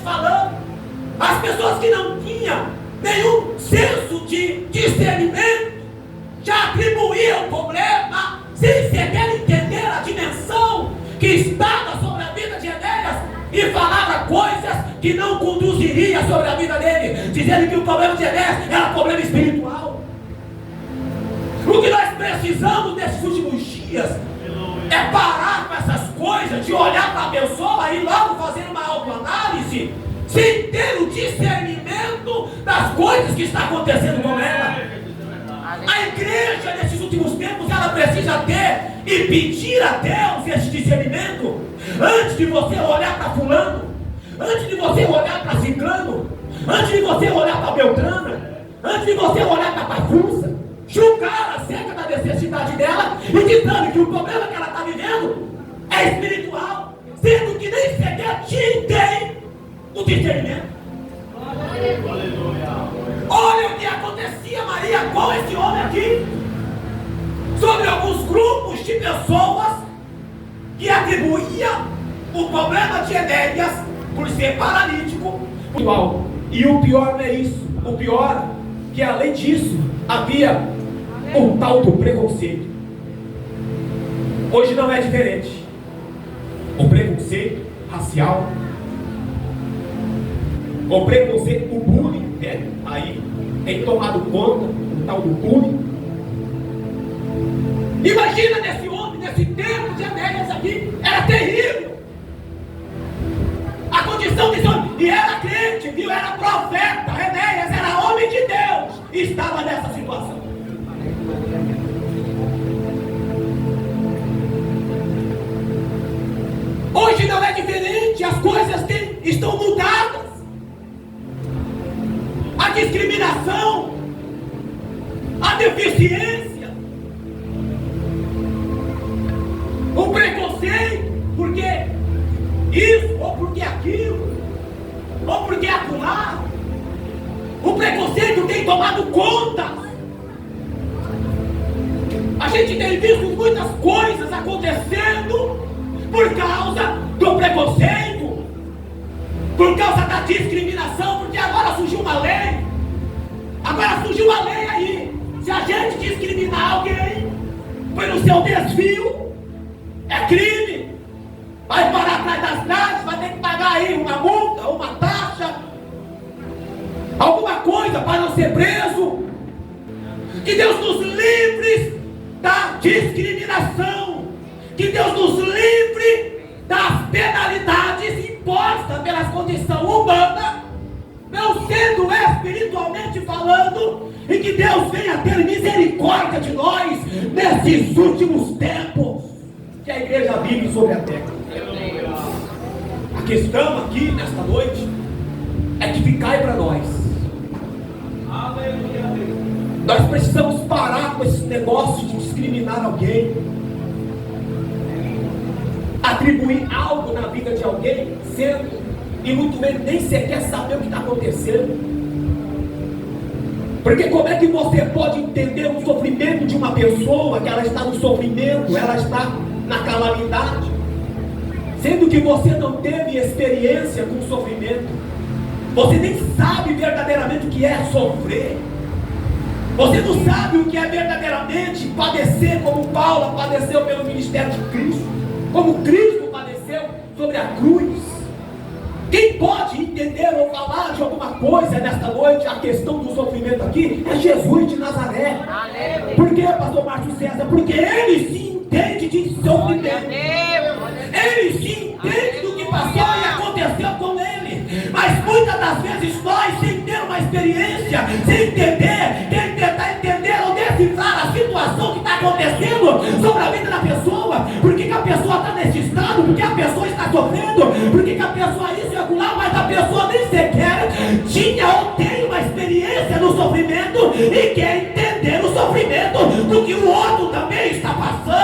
falando. As pessoas que não tinham nenhum senso de discernimento já atribuíam o problema sem sequer entender a dimensão que estava sobre a vida de Enéas e falava coisas que não conduziriam sobre a vida dele, dizendo que o problema de Enéas era problema espiritual. O que nós precisamos nesses últimos dias é parar com essas coisas de olhar para a pessoa e logo fazer uma autoanálise sem ter o discernimento das coisas que está acontecendo com ela. A igreja nesses últimos tempos ela precisa ter e pedir a Deus esse discernimento antes de você olhar para fulano, antes de você olhar para ciclano, antes de você olhar para Beltrana, antes de você olhar para Pafusa, julgar acerca da necessidade dela e dizendo que o problema que ela está vivendo é espiritual, sendo que nem sequer tem o discernimento. Olha o que acontecia, Maria, com esse homem aqui, sobre alguns grupos de pessoas que atribuíam o problema de Enéas por ser paralítico. E o pior não é isso, o pior que além disso havia o tal do preconceito. Hoje não é diferente. O preconceito racial, o preconceito, o bullying, né? Aí tem tomado conta, o tal do bullying. Imagina nesse homem, nesse tempo de Enéas aqui, era terrível. A condição desse homem, e era crente, viu? Era profeta, Enéas era homem de Deus, e estava nessa situação. Hoje não é diferente, as coisas estão mudadas. A discriminação, a deficiência, o preconceito, porque isso, ou porque aquilo, ou porque acolá, o preconceito tem tomado conta. A gente tem visto muitas coisas acontecendo por causa do preconceito, por causa da discriminação, porque agora surgiu uma lei. Agora surgiu uma lei aí. Se a gente discriminar alguém pelo seu desvio, é crime. Vai parar atrás das grades, vai ter que pagar aí uma multa, uma taxa, alguma coisa para não ser preso. Que Deus nos livre da discriminação. Que Deus nos livre das penalidades impostas pelas condições humanas, não sendo espiritualmente falando, e que Deus venha ter misericórdia de nós nesses últimos tempos que a igreja vive sobre a terra. A questão aqui nesta noite é que ficai para nós. Nós precisamos parar com esse negócio de discriminar alguém, atribuir algo na vida de alguém, sendo, e muito menos nem sequer saber o que está acontecendo. Porque como é que você pode entender o sofrimento de uma pessoa, que ela está no sofrimento, ela está na calamidade, sendo que você não teve experiência com o sofrimento, você nem sabe verdadeiramente o que é sofrer, você não sabe o que é verdadeiramente padecer como Paulo padeceu pelo ministério de Cristo, como Cristo padeceu sobre a cruz. Quem pode entender ou falar de alguma coisa nesta noite, a questão do sofrimento aqui, é Jesus de Nazaré. Por que, pastor Márcio César? Porque ele se entende de sofrimento, ele se entende do que passou e aconteceu com ele. Mas muitas das vezes nós, sem ter uma experiência, sem entender, quem tentar entender ou decifrar a situação que está acontecendo sobre a vida da pessoa, por que a pessoa está nesse estado, por que a pessoa está sofrendo, por que a pessoa isso e acolá, mas a pessoa nem sequer tinha ou tem uma experiência no sofrimento e quer entender o sofrimento do que o outro também está passando.